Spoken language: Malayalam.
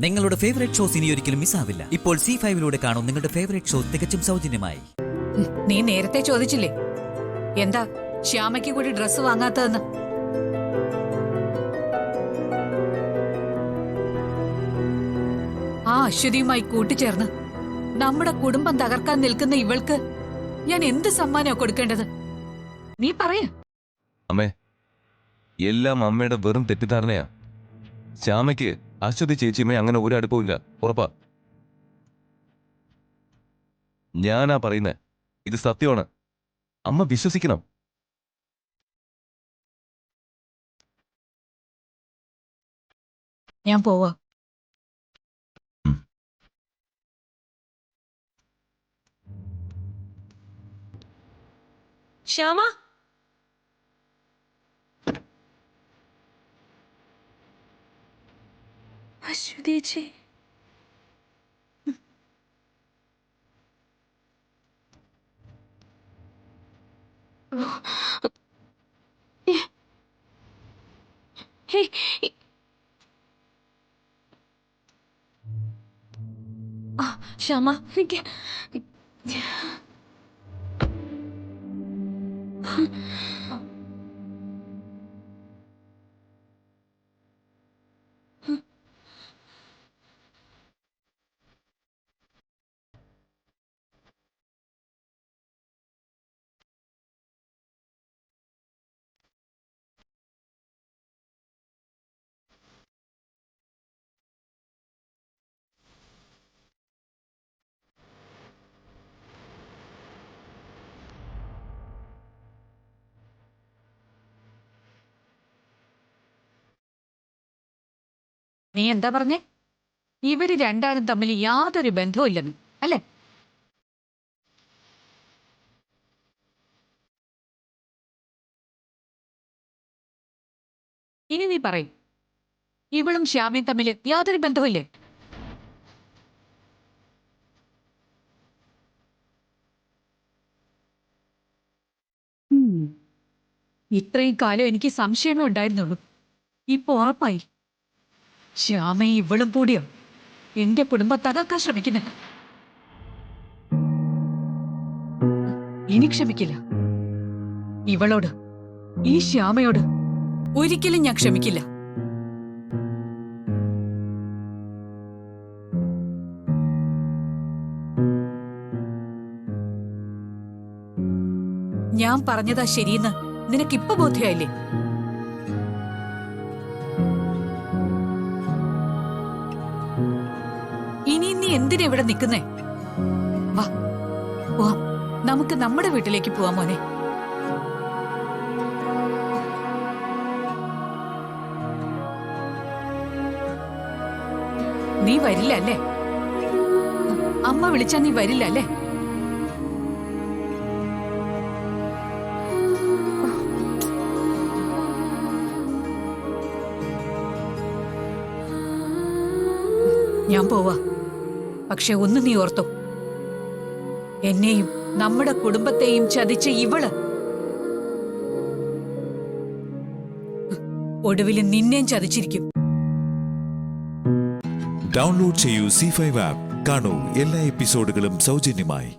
നിങ്ങളുടെ ഫേവറേറ്റ് ഷോസ് ഇനി ഒരിക്കലും മിസ്സാവില്ല. ഇപ്പോൾ C5 കാണും നിങ്ങളുടെ ഫേവറേറ്റ് ഷോ തികച്ചും സൗജന്യമായി. നീ നേരത്തെ ചോദിച്ചില്ലേ എന്താ ശ്യാമയ്ക്ക് കൂടി ഡ്രസ്സ് വാങ്ങാത്തതെന്ന്? ആ അശ്വതിയുമായി കൂട്ടിച്ചേർന്ന് നമ്മുടെ കുടുംബം തകർക്കാൻ നിൽക്കുന്ന ഇവൾക്ക് ഞാൻ എന്ത് സമ്മാനമാണ് കൊടുക്കേണ്ടത്? നീ പറയ. അമ്മേ, എല്ലാം അമ്മയുടെ വെറും തെറ്റിദ്ധാരണയാ. ശ്യാമയ്ക്ക് അശ്വതി ചേച്ചിയുമേ അങ്ങനെ ഒരു അടുപ്പമില്ല, ഉറപ്പാ. ഞാനാ പറയുന്നേ, ഇത് സത്യമാണ്. അമ്മ വിശ്വസിക്കണം. ഞാൻ പോവാ. ശ്യാമ, അശ്വതേച്ചി, ശ്യാമ, എനിക്ക് നീ എന്താ പറഞ്ഞേ? ഇവര് രണ്ടാളും തമ്മിൽ യാതൊരു ബന്ധവും ഇല്ലെന്ന് അല്ലേ? ഇനി നീ പറയും, ഇവളും ശ്യാമയും തമ്മിൽ യാതൊരു ബന്ധവുമില്ലേ? ഇത്രയും കാലം എനിക്ക് സംശയമേ ഉണ്ടായിരുന്നുള്ളൂ. ഇപ്പൊ ഉറപ്പായി, ശ്യാമയും ഇവളും കൂടിയോ എന്റെ കുടുംബം തകർക്കാൻ ശ്രമിക്കുന്നത്. ഇനി ക്ഷമിക്കില്ല. ഇവളോട്, ഈ ശ്യാമയോട് ഒരിക്കലും ഞാൻ ക്ഷമിക്കില്ല. ഞാൻ പറഞ്ഞതാ ശരിയെന്ന് നിനക്കിപ്പോ ബോധ്യായില്ലേ? ഇനി നീ എന്തിനാ ഇവിടെ നിൽക്കുന്നേ? വാ പോവാം, നമുക്ക് നമ്മുടെ വീട്ടിലേക്ക് പോവാം മോനെ. നീ വരില്ല അല്ലേ? അമ്മ വിളിച്ചാ നീ വരില്ല അല്ലേ? ഞാൻ പോവാ. പക്ഷെ ഒന്ന് നീ ഓർത്തോ, എന്നെയും നമ്മുടെ കുടുംബത്തെയും ചതിച്ച ഇവള് ഒടുവിൽ നിന്നെയും ചതിച്ചിരിക്കും. ഡൗൺലോഡ് ചെയ്യൂ C5 ആപ്പ്. കാണൂ എല്ലാ എപ്പിസോഡുകളും സൗജന്യമായി.